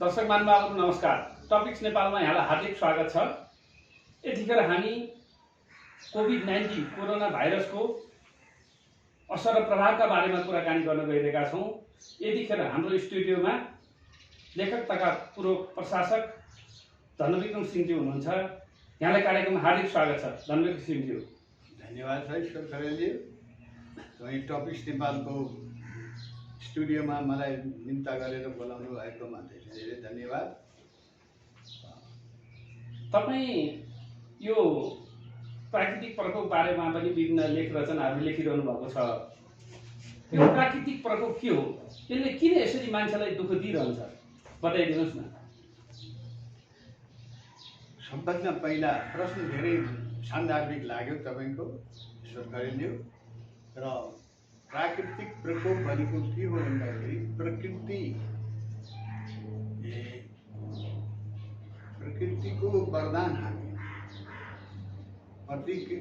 दर्शक महानुभावहरु नमस्कार। टपिक्स नेपालमा यहाँलाई हार्दिक स्वागत छ। यतिखेर हामी कोभिड-19 कोरोना भाइरसको असर र प्रभावका बारेमा कुराकानी गर्न गइरहेका छौं। यतिखेर हाम्रो स्टुडियोमा लेखक तथा पूर्व प्रशासक धनविक्रम सिंहज्यू हुनुहुन्छ। यहाँलाई कार्यक्रममा हार्दिक स्वागत छ धनविक्रम सिंहज्यू। धन्यवाद छ ईश्वर खरेलजी। तपाईँ टपिक्स नेपालको स्टुडियोमा मलाई निम्ता गरेर बोलाउनु भएकोमा धेरै धन्यवाद। तपाईँ यो प्राकृतिक प्रकोप बारेमा पनि विभिन्न लेख रचनाहरू लेखिरहनु भएको छ। यो प्राकृतिक प्रकोप के हो? यसले किन यसरी मान्छेलाई दुःख दिइरहन्छ? बताइदिनुहोस् न। सबभन्दा पहिला प्रश्न धेरै सान्दर्भिक लाग्यो तपाईको ईश्वर खरेलज्यू। र प्राकृतिक प्रकोप भनेको के हो भन्दाखेरि प्रकृतिको वरदान हामी।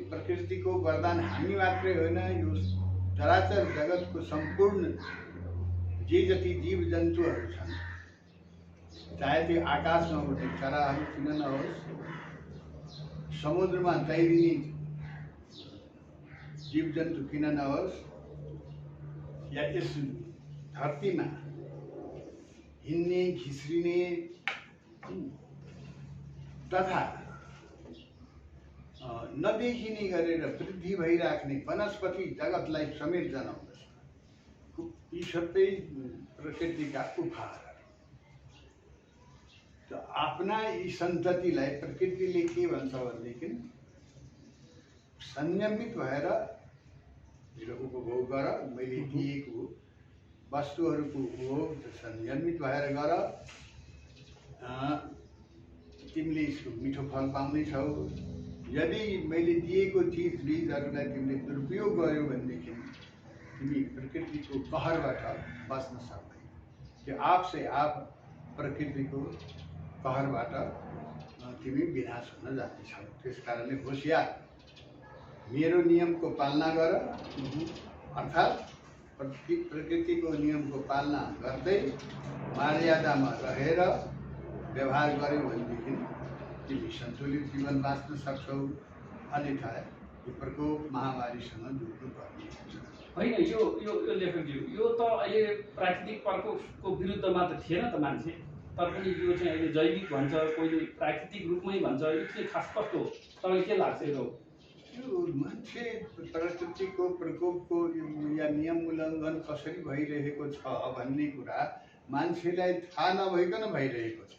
प्रकृतिको वरदान हामी मात्रै होइन, यो चराचर जगतको सम्पूर्ण जे जति जीव जन्तुहरू छन्, चाहे त्यो आकाशमा उड्ने चराहरू किन नहोस्, समुद्रमा तैरिने जीव जन्तु किन नहोस्, या यस धरतीमा हिँड्ने घिस्रिने तथा नदेखिने गरेर वृद्धि भइराख्ने वनस्पति जगतलाई समेत जनाउँदछ। यी सबै प्रकृतिका उपहारहरू। त आफ्ना यी सन्ततिलाई प्रकृतिले के भन्छ भनेदेखि संयमित भएर मेरो उपभोग गर, मैले दिएको वस्तुहरूको उपभोग संयमित भएर गर, तिमीले यसको मिठो फल पाउने छौ। यदि मैले दिएको चिज बीजहरूलाई तिमीले दुरुपयोग गर्यौ भनेदेखि तिमी प्रकृतिको कहरबाट बच्न सक्दैन। त्यो आपसे आप प्रकृतिको कहरबाट तिमी विनाश हुन जानेछौ। त्यसकारणले होशियार, मेरो नियमको पालना गर, अर्थात् प्रकृतिको नियमको पालना गर्दै मर्यादामा रहेर व्यवहार गर्यौ भनेदेखि तिमी सन्तुलित जीवन बाँच्न सक्छौ। अन्यथा यो प्रकोप महामारीसँग जुझ्नु पर्ने हुन्छ। होइन, यो लेखकज्यू, यो त अहिले प्राकृतिक प्रकोपको विरुद्धमा त थिएन त मान्छे, तर पनि यो चाहिँ अहिले जैविक भन्छ, कोहीले प्राकृतिक रूपमै भन्छ। यो चाहिँ खास कस्तो हो? तपाईँलाई के लाग्छ? यो मान्छे प्रकृतिको प्रकोपको या नियम उल्लङ्घन कसरी भइरहेको छ भन्ने कुरा मान्छेलाई थाहा नभइकन भइरहेको छ।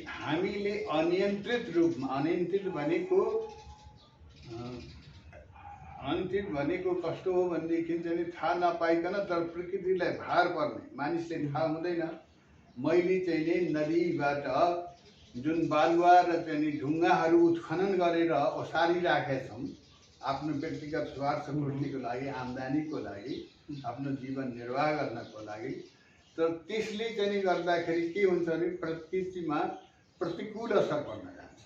हामीले अनियन्त्रित रूपमा, अनियन्त्रित भनेको कस्तो हो भनेदेखि चाहिँ थाहा नपाइकन तर प्रकृतिलाई भार पर्ने, मानिसले थाहा हुँदैन। मैले चाहिँ नदीबाट जुन बालुवा र चाहिँ ढुङ्गाहरू उत्खनन गरेर ओसारिराखेछौँ आफ्नो व्यक्तिगत स्वार्थ पूर्तिको लागि, आम्दानीको लागि, आफ्नो जीवन निर्वाह गर्नको लागि, तर त्यसले चाहिँ गर्दाखेरि के हुन्छ भने प्रकृतिमा प्रतिकूल असर पर्न जान्छ।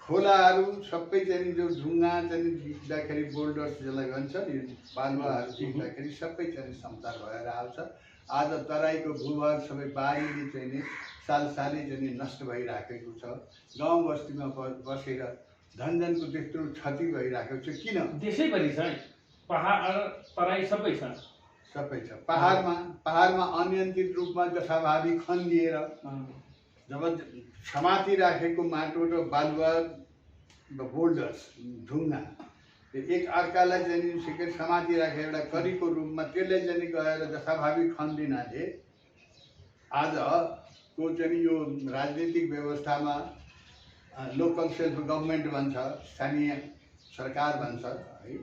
खोलाहरू सबै चाहिँ जो ढुङ्गा चाहिँ झिक्दाखेरि, बोल्डर्स जसलाई भन्छ नि, बालुवाहरू झिक्दाखेरि सबै चाहिँ समतल भएर आउँछ। आज तराईको भूभाग सबै बाढीले चाहिँ सालसालै चाहिँ नष्ट भइराखेको छ। गाउँ बस्तीमा बसेर धनजनको त्यत्रो क्षति भइराखेको छ। किन? देशैभरि छ, पहाड तराई सबै छ। सबै छ। पहाडमा अनियन्त्रित रूपमा जथाभावी खनिएर जब समातिराखेको माटो र बालुवा र बोल्डर्स, ढुङ्गा एक अर्कालाई चाहिँ सिकेर समातिराखेको एउटा करीको रूपमा त्यसले चाहिँ गएर जथाभावी खनिदिनाले आजको चाहिँ यो राजनीतिक व्यवस्थामा लोकल सेल्फ गभर्मेन्ट भन्छ, स्थानीय सरकार भन्छ है।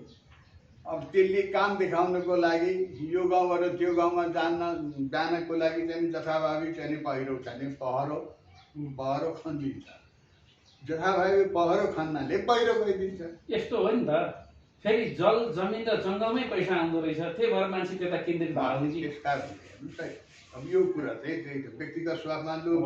अब त्यसले काम देखाउनको लागि यो गाउँबाट त्यो गाउँमा जानको लागि चाहिँ जथाभावी चाहिँ पहिरो चाहिँ पहरो खनिदिन्छ। जथाभावी पहरो खन्नाले पहिरो गइदिन्छ। यस्तो हो नि त। फेरि जल जमिन र जङ्गलमै पैसा आउँदो रहेछ, त्यही भएर मान्छे त्यता केन्द्रित भएको नि। अब यो कुरा चाहिँ व्यक्तिगत स्वार्थमा लोभ,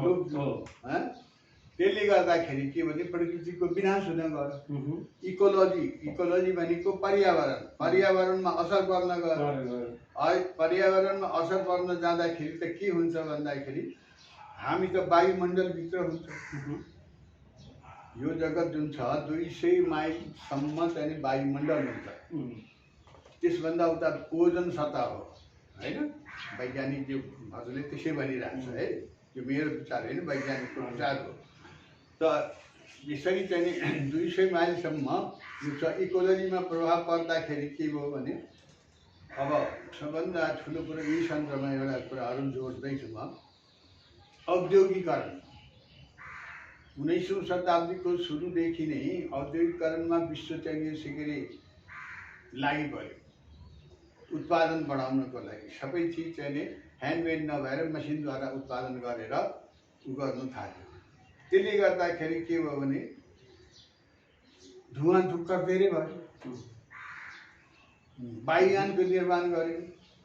त्यसले गर्दाखेरि के भने प्रकृतिको विनाश हुन गयो। इकोलोजी भनेको पर्यावरणमा असर पर्न गयो। पर्यावरणमा असर पर्न जाँदाखेरि त के हुन्छ भन्दाखेरि हामी त वायुमण्डलभित्र हुन्छ। यो जगत जुन छ 200 माइलसम्म चाहिँ वायुमण्डल हुन्छ। त्यसभन्दा उता ओजन सतह हो हैन। वैज्ञानिक जो हजुरले त्यसै भनिरहेको छ है, यो मेरो विचार होइन, वैज्ञानिकको विचार हो। त यसरी चाहिँ 200 माइलसम्म यो इकोलोजीमा प्रभाव पर्दाखेरि के भयो भने अब सबभन्दा ठुलो कुरो यही सन्दर्भमा एउटा कुराहरू जोड्दैछु म। औद्योगिकरण 19औं शताब्दीको सुरुदेखि नै औद्योगिकरणमा विश्व चाहिँ यसरी लागि पर्यो। उत्पादन बढाउनको लागि सबै चिज चाहिँ ह्यान्डमेड नभएर मसिनद्वारा उत्पादन गरेर गर्नु थाल्यो। त्यसले गर्दाखेरि के भयो भने धुवाँ धुक्कर धेरै भयो। वायुयानको निर्माण गर्यो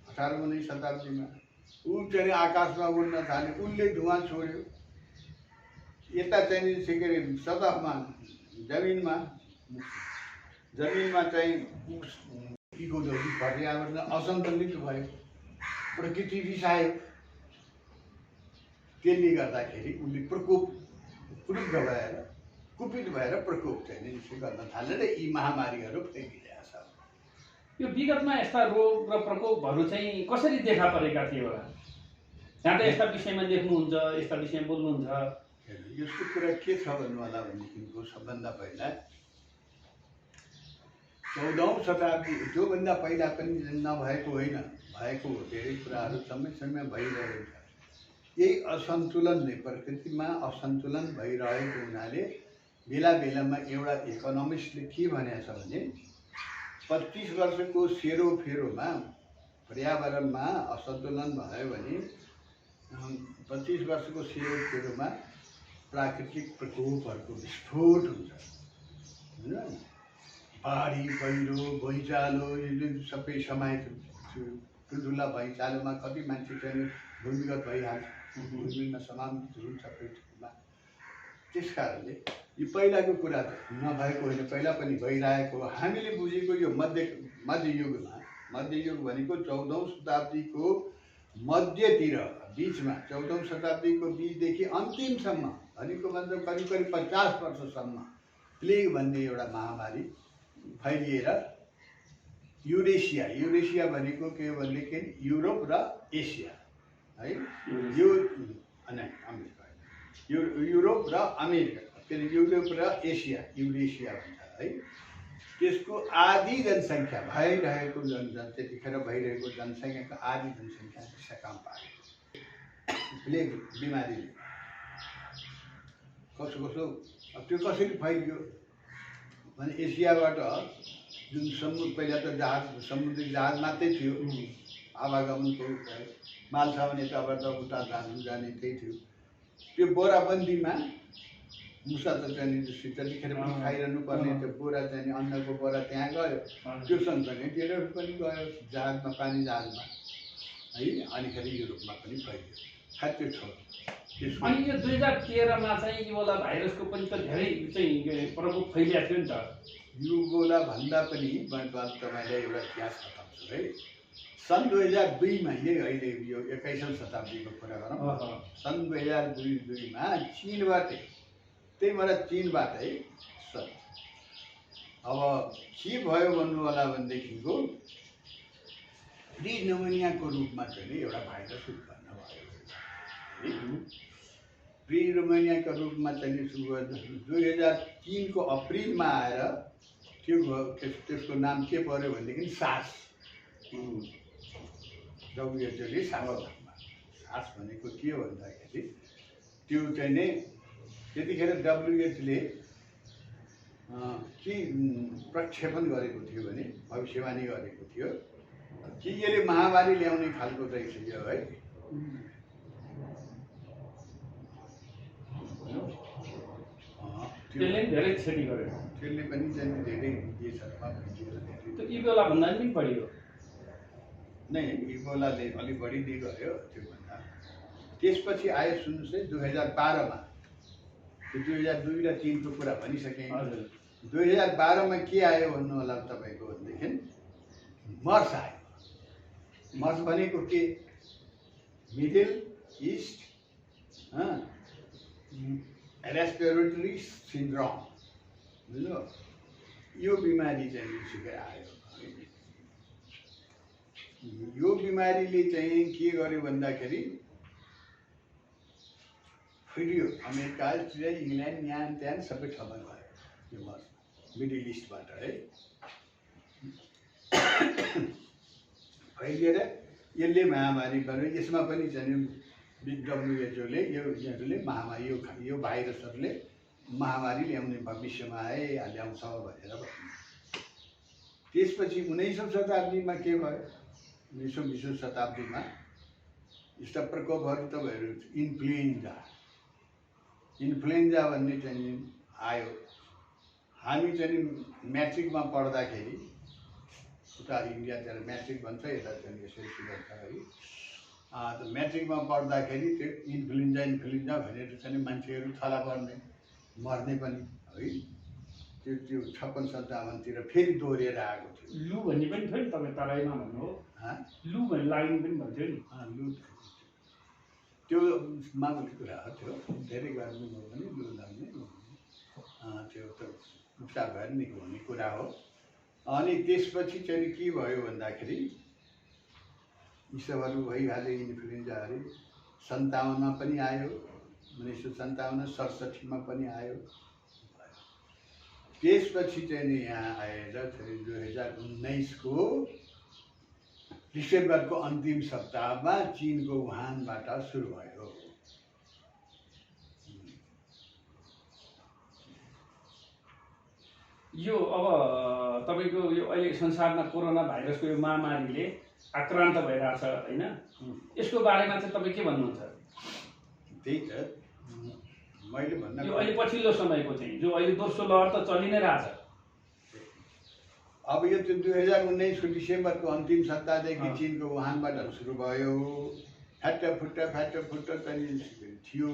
18औं शताब्दीमा। ऊ चाहिँ आकाशमा उड्न थाल्यो, उसले धुवाँ छोड्यो। यता चाहिँ के सतहमा जमिनमा चाहिँ इकोलोजी पर्यावरण असन्तुलित भयो, प्रकृति रिसायो। त्यसले गर्दाखेरि उसले क्रुद्ध भएर कुपित भएर प्रकोप चाहिँ गर्न थाले र यी महामारीहरू फैलिरहेका छन्। यो विगतमा यस्ता रोग र प्रकोपहरू चाहिँ कसरी देखा परेका थिए होला? यहाँ त यस्ता विषयमा लेख्नुहुन्छ, यस्ता विषयमा बोल्नुहुन्छ। यसको कुरा के छ भन्नु होला भनेदेखिको सबभन्दा पहिला 14औं शताब्दी, जोभन्दा पहिला पनि नभएको होइन, भएको हो। धेरै कुराहरू समय समय भइरहेको छ। यही असन्तुलन नै प्रकृतिमा असन्तुलन भइरहेको हुनाले बेला बेलामा एउटा इकोनोमिस्टले के भनेको छ भने 25 वर्षको सेरोफेरोमा पर्यावरणमा असन्तुलन भयो भने 25 वर्षको सेरोफेरोमा प्राकृतिक प्रकोपहरूको विस्फोट हुन्छ हैन। बाढी, पहिरो, भुइँचालो, यो सबै समाहित ठुल्ठुला भुइँचालोमा कति मान्छे चाहिँ भूमिगत भइहाल्छ, भूमिमा समाहित हुन्छ पृथ्वीमा। त्यस कारणले यो पहिलाको कुरा नभएको होइन, पहिला पनि भइरहेको। हामीले बुझेको यो मध्ययुग भनेको 14औं शताब्दीको मध्यतिर बीचमा, 14औं शताब्दीको बीचदेखि अन्तिमसम्म भनेको मतलब करिब 50 वर्षसम्म प्लेग भन्ने एउटा महामारी फैलिएर युरेसिया भनेको के हो भनेदेखि युरोप र एसिया है, यो अमेरिका, युरोप र अमेरिका, के अरे युरोप र एसिया, युरेसिया भन्छ है। त्यसको आधी जनसङ्ख्या भइरहेको त्यतिखेर भइरहेको जनसङ्ख्याको आधी जनसङ्ख्या सकाम पार्यो प्लेग बिमारीले। कसो अब त्यो कसरी फैलियो भने एसियाबाट जुन पहिला त समुद्री जहाज मात्रै थियो, आवागमनको माल सामान यताबाट उता जाने त्यही थियो। त्यो बोराबन्दीमा मुसा त चाहिँ त्यतिखेर पनि खाइरहनु पर्ने, त्यो बोरा चाहिँ अन्नको बोरा त्यहाँ गयो, त्यो सँगसँगै तेलहरू पनि गयो जहाजमा, पानी जहाजमा है। अनिखेरि युरोपमा पनि फैलियो खाद्य छ। अनि यो 2013मा चाहिँ इबोला भाइरसको पनि त धेरै चाहिँ प्रकोप फैलिएको थियो नि त। इबोला भन्दा पनि तपाईँलाई एउटा इतिहास बताउँछु है। सन् 2002मा, यही अहिले यो 21औं शताब्दीको कुरा गरौँ। सन् 2002मा चीनबाटै, चीनबाटै अब के भयो भन्नु होला भनेदेखिको प्रिन्युमोनियाको रूपमा चाहिँ एउटा भाइरस उत्पन्न भयो। प्रिन्युमोनियाको रूपमा चाहिँ 2003को अप्रिलमा आएर त्यसको नाम के पर्यो भनेदेखि सार्स। डब्ल्युएचओले सार्स भनेको के हो भन्दाखेरि त्यो चाहिँ नै त्यतिखेर डब्ल्युएचओले के प्रक्षेपण गरेको थियो भने भविष्यवाणी गरेको थियो कि यसले महामारी ल्याउने खालको रहेछ यो है। त्यसले धेरै क्षति गर्यो, त्यसले पनि चाहिँ धेरै देशहरूमा त्यो इबोला भन्दा पनि बढी हो नै। इबोलाले अलिक बढी नै गयो त्योभन्दा। त्यसपछि आयो सुन्नुहोस् है 2012मा, 2002 र 3को कुरा भनिसकेँ। 2012मा के आयो भन्नु होला तपाईँको भनेदेखि मर्स आयो। मस भनेको के मिडल इस्ट रेस्पिरेटरी सिन्ड्रोम बुझ्नु यो बिमारी चाहिँ निस्केर आयो। यो बिमारीले चाहिँ के गर्यो भन्दाखेरि फिरियो अमेरिका इङ्ल्यान्ड यहाँ त्यहाँ सबै ठाउँमा गयो यो मस मिडल इस्टबाट है फैलिएर यसले महामारी गर्यो। यसमा पनि चाहिँ WHO ले यिनीहरूले महामारी यो भाइरसहरूले महामारी ल्याउने भविष्यमा ल्याउँछ भनेर भन्यो। त्यसपछि 19औं शताब्दीमा के भयो 19औं शताब्दीमा यस्ता प्रकोपहरू तपाईँहरू इन्फ्लुएन्जा भन्ने चाहिँ आयो। हामी चाहिँ म्याट्रिकमा पढ्दाखेरि उता इन्डियातिर म्याट्रिक भन्छ यता चाहिँ एसएलसी भन्छ है। त म्याट्रिकमा पढ्दाखेरि त्यो इन्फ्लुएन्जा भनेर चाहिँ मान्छेहरू थला पर्ने मर्ने पनि है त्यो 56-57 फेरि दोहोरिएर आएको थियो। लु भन्ने पनि थियो नि तपाईँ तराईमा भन्नु हो लु भन्ने लाग्ने पनि भन्थ्यो नि लु त्यो मामुली कुरा हो। त्यो धेरै गर्मी भयो भने लु लाग्ने त्यो त उपचार भएर निको हुने कुरा हो। अनि त्यसपछि चाहिँ के भयो भन्दाखेरि यी सबहरू भइहाल्यो। इन्फ्लुएन्जाहरू 57 पनि आयो 1957 67 पनि आयो। त्यसपछि चाहिँ यहाँ आएर 2019 को डिसेम्बरको अन्तिम सप्ताहमा चीनको वुहानबाट सुरु भयो। यो अब तपाईको यो अहिले संसारमा कोरोना भाइरसको यो महामारीले आक्रान्त भइरहेछ हैन यसको बारेमा चाहिँ तपाईँ के भन्नुहुन्छ? त्यही त मैले भन्न यो अहिले पछिल्लो समयको चाहिँ जो अहिले दोस्रो लहर त चलि नै रहेछ। अब यो 2019 को डिसेम्बरको अन्तिम सप्ताहदेखि चीनको वुहानबाट सुरु भयो। फ्याटफुट्ट चाहिँ थियो।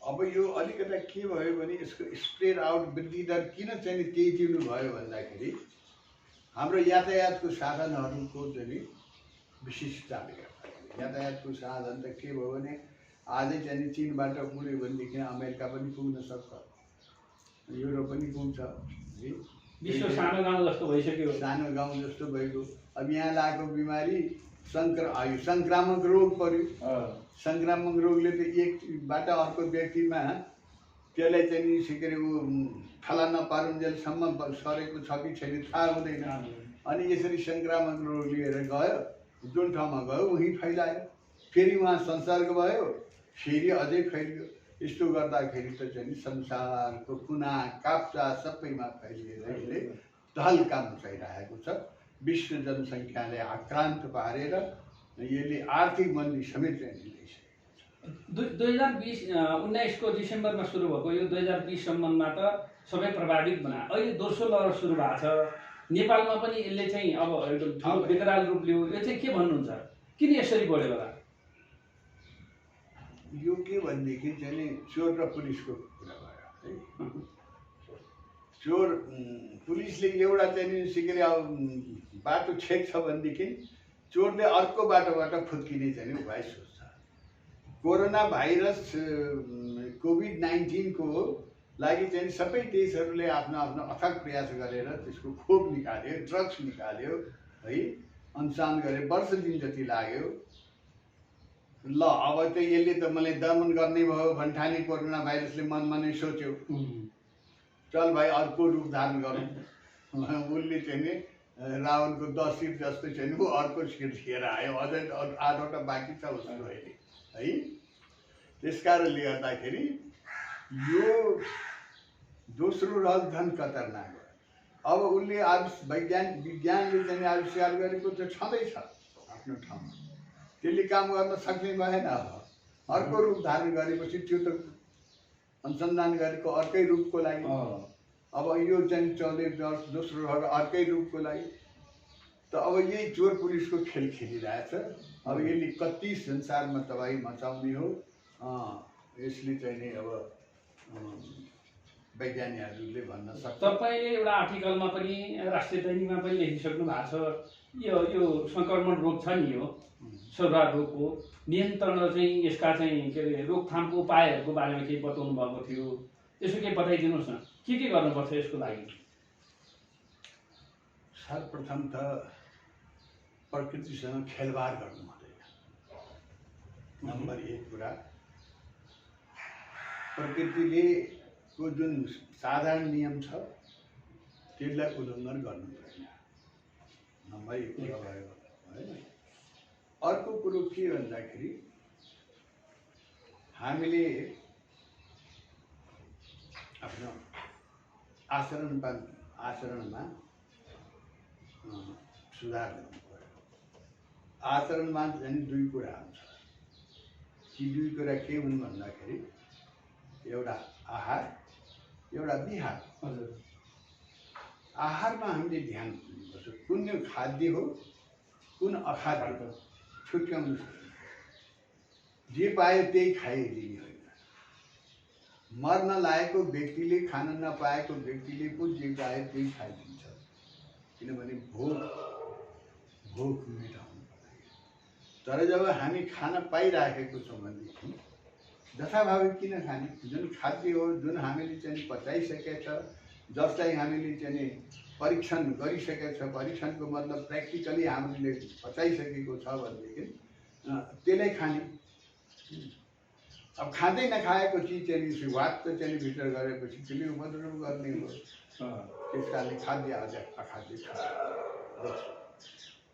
अब यो अलिकता के भयो भने यसको स्प्रेड आउट वृद्धि दर किन चाहिँ तेजिनु भयो भन्दाखेरि हाम्रो यातायातको साधनहरूको चाहिँ विशिष्टताले गर्दा यातायातको साधन त के भयो भने आजै चाहिँ चीनबाट उड्यो भनेदेखि अमेरिका पनि पुग्न सक्छ, युरोप पनि पुग्छ है। विश्व सानो गाउँ जस्तो भइसक्यो। सानो गाउँ जस्तो भइगयो। अब यहाँ लागेको बिमारी संक्रामक रोग पर्यो। संक्रामक रोगले त एकबाट अर्को व्यक्तिमा त्यसलाई चाहिँ सिकेर थला नपारुन्जेलसम्म सरेको छ कि छैन थाहा हुँदैन। अनि यसरी संक्रामक रोग लिएर गयो, जुन ठाउँमा गयो उहीँ फैलायो, फेरि उहाँ संसर्ग भयो, फेरि अझै फैलियो। यस्तो गर्दाखेरि त चाहिँ संसारको कुना काप्चा सबैमा फैलिएर यसले तहल्का मचाइरहेको छ। विश्व जनसङ्ख्याले आक्रान्त पारेर यसले आर्थिक मन्दी समेत ल्याइसकेको छ। 2019 को डिसेम्बरमा सुरु भएको यो 2020 सम्ममा त सबै प्रभावित बना। अहिले दोस्रो लहर सुरु भएको छ। नेपालमा पनि यसले चाहिँ अब ठुलो विकराल रूप लियो। यो चाहिँ के भन्नुहुन्छ? किन यसरी बढ्यो होला? यो के भनेदेखि चाहिँ चोर र पुलिसको कुरा भयो है। चोर पुलिसले एउटा चाहिँ सिकेर बाटो छेक्छ भनेदेखि चोरले अर्को बाटोबाट फुत्किने चाहिँ उपाय सोच्छ। कोरोना भाइरस कोभिड-19 को लागि चाहिँ सबै देशहरूले आफ्नो आफ्नो अथक प्रयास गरेर त्यसको खोप निकाल्यो, ड्रग्स निकाल्यो है, अनुसन्धान गरे, वर्ष दिन जति लाग्यो। ल अब त यसले त मलाई दमन गर्ने भयो भन्ठानी कोरोना भाइरसले मनमा नै सोच्यो, चल भाइ अर्को रूप धारण गरौँ। उसले चाहिँ नि रावणको 10 शिर जस्तो चाहिँ ऊ अर्को शिर लिएर आयो, अझै 8वटा बाँकी छ उसको अहिले है। त्यस कारणले गर्दाखेरि यो दोस्रो लहर झन् खतरनाक हो। अब उसले विज्ञानले चाहिँ आविष्कार गरेको त छँदैछ आफ्नो ठाउँमा, त्यसले काम गर्न सक्ने भएन। अर्को रूप धारण गरेपछि त्यो त अनुसन्धान गरेको अर्कै रूपको लागि, अब यो चाहिँ चल्दै दोस्रो लहर अर्कै रूपको लागि त अब यही चोर पुलिसको खेल खेलिरहेछ। अब यसले कति संसारमा तबाही मचाउने हो यसले चाहिँ नि अब वैज्ञानिकहरूले भन्न सक्छ। तपाईँले एउटा आर्टिकलमा पनि राष्ट्रिय दैनिकमा पनि लेखिसक्नु भएको छ यो सङ्क्रमण रोग छ नि यो सरुवा रोगको नियन्त्रण र चाहिँ यसका चाहिँ के अरे रोकथामको उपायहरूको बारेमा केही बताउनु भएको थियो, यसो केही बताइदिनुहोस् न, के गर्नुपर्छ यसको लागि? सर्वप्रथम त प्रकृतिसँग खेलवाड गर्नु हुँदैन। नम्बर 1 कुरा, प्रकृतिले को जुन साधारण नियम छ त्यसलाई उल्लङ्घन गर्नु हुँदैन। नम्बर 1 कुरा भयो हैन। अर्को कुरो के भन्दाखेरि हामीले आफ्नो आचरणमा सुधार गर्नु पर्यो। आचरणमा चाहिँ 2 कुरा हुन्छ। ती 2 कुरा के हुन् भन्दाखेरि एउटा आहार, एउटा विहार। हजुर, आहारमा हामीले ध्यान दिनुपर्छ। कुन खाद्य हो, कुन अखाद्य हो, छुट्याउनु सक्दैन। जे पायो त्यही खाइदिने होइन। मर्न लागेको व्यक्तिले, खान नपाएको व्यक्तिले पो जे पायो त्यही खाइदिन्छ। किनभने भोक मेटाउनु पर्दैन। तर जब हामी खान पाइराखेको छौँ भनेदेखि जथाभावी किन खाने? जुन खाद्य हो, जुन हामीले चाहिँ पचाइसकेका छ, जसलाई हामीले चाहिँ परीक्षण गरिसकेका छ, परीक्षणको मतलब प्र्याक्टिकली हामीले पचाइसकेको छ भनेदेखि त्यसलाई खाने। अब खाँदै नखाएको चिज चाहिँ वात चाहिँ भित्र गरेपछि त्यसले उपद्रव गर्ने हो। त्यस कारणले खाद्य अखाद्य छ।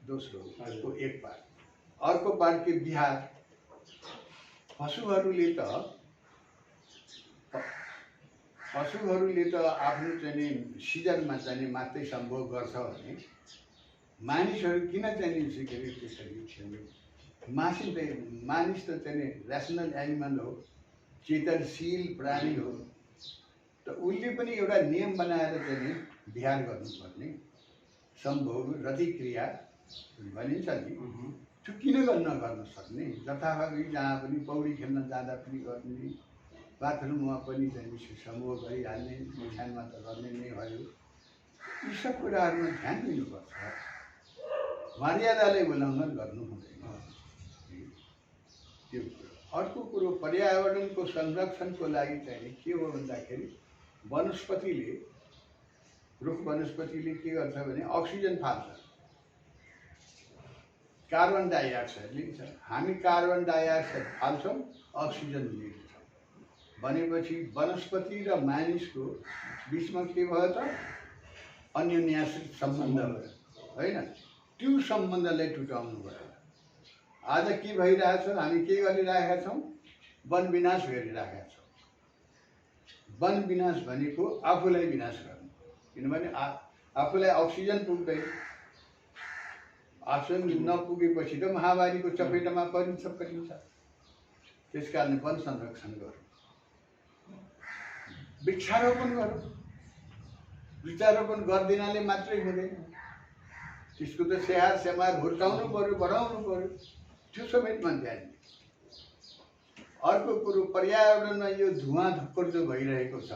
दोस्रो को एक पार्ट। अर्को पार्ट के बिहार। पशुहरूले त आफ्नो चाहिँ सिजनमा चाहिँ मात्रै सम्भोग गर्छ भने मानिसहरू किन चाहिँ सिकेर त्यसरी खेल्नु? मानिस त चाहिँ ऱ्यासनल एनिमल हो, चेतनशील प्राणी हो। त उसले पनि एउटा नियम बनाएर चाहिँ बिहार गर्नुपर्ने, सम्भोग रतिक्रिया भनिन्छ नि, त्यो किन गर्न सक्ने? जथाभावी जहाँ पनि पौडी खेल्न जाँदा पनि गर्ने, बाथरुममा पनि चाहिँ समूह गरिहाल्ने, ओछ्यानमा त गर्ने नै भयो। यी सब कुराहरूमा ध्यान दिनुपर्छ। मर्यादालाई उल्लङ्घन गर्नु हुँदैन। त्यो कुरो। अर्को कुरो, पर्यावरणको संरक्षणको लागि चाहिँ के हो भन्दाखेरि रुख वनस्पतिले के गर्छ भने अक्सिजन फाल्छ, कार्बन डाइअक्साइड लिन्छ। हामी कार्बन डाइअक्साइड फाल्छौँ, अक्सिजन लिन्छौँ भनेपछि वनस्पति र मानिसको बिचमा के भयो त? अन्योन्याश्रित सम्बन्ध भयो होइन? त्यो सम्बन्धलाई टुटाउनु भयो। आज के भइरहेछ? हामी के गरिरहेका छौँ? वन विनाश गरिरहेका छौँ। वन विनाश भनेको आफूलाई विनाश गर्नु। किनभने आफूलाई अक्सिजन पुग्दैन। अक्सिजन नपुगेपछि त महामारीको चपेटामा परिन्छ। त्यस कारणले वन संरक्षण गरौँ, वृक्षारोपण गरौँ। वृक्षारोपण गरिदिनाले मात्रै हुँदैन, त्यसको त स्याहार सेमार हुर्काउनु पर्यो, बढाउनु पर्यो। त्यो समेतमा ध्यान दिनु। अर्को कुरो, पर्यावरणमा यो धुवाँ धक्कर जो भइरहेको छ,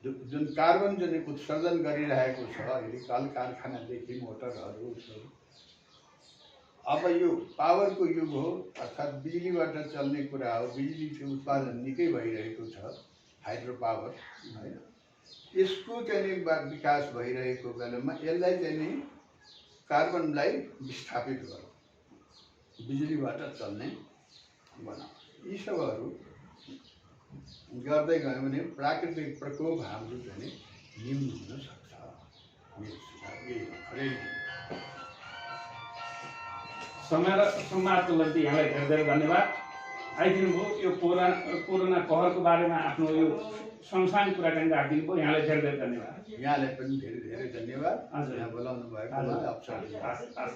जुन कार्बन जने उत्सर्जन गरिरहेको छ अहिले कल कारखानादेखि मोटरहरू। अब यो पावरको युग हो, अर्थात् बिजुलीबाट चल्ने कुरा हो। बिजुलीको उत्पादन निकै भइरहेको छ, हाइड्रो पावर होइन? यसको चाहिँ विकास भइरहेको बेलामा यसलाई चाहिँ कार्बनलाई विस्थापित गरौँ, बिजुलीबाट चल्ने बनाऊ। यी सबहरू गर्दै गयो भने प्राकृतिक प्रकोप हाम्रो चाहिँ न्यून हुन सक्छ। मेरो सुझाव यही हो। समय र संवादको लागि यहाँलाई धेरै धेरै धन्यवाद। आइदिनु भयो, यो कोरोना कहरको बारेमा आफ्नो यो संसार कुराकानी राखिदिनु भयो। यहाँलाई धेरै धेरै धन्यवाद। यहाँलाई पनि धेरै धेरै धन्यवाद। यहाँ बोलाउनु भएको अवसर।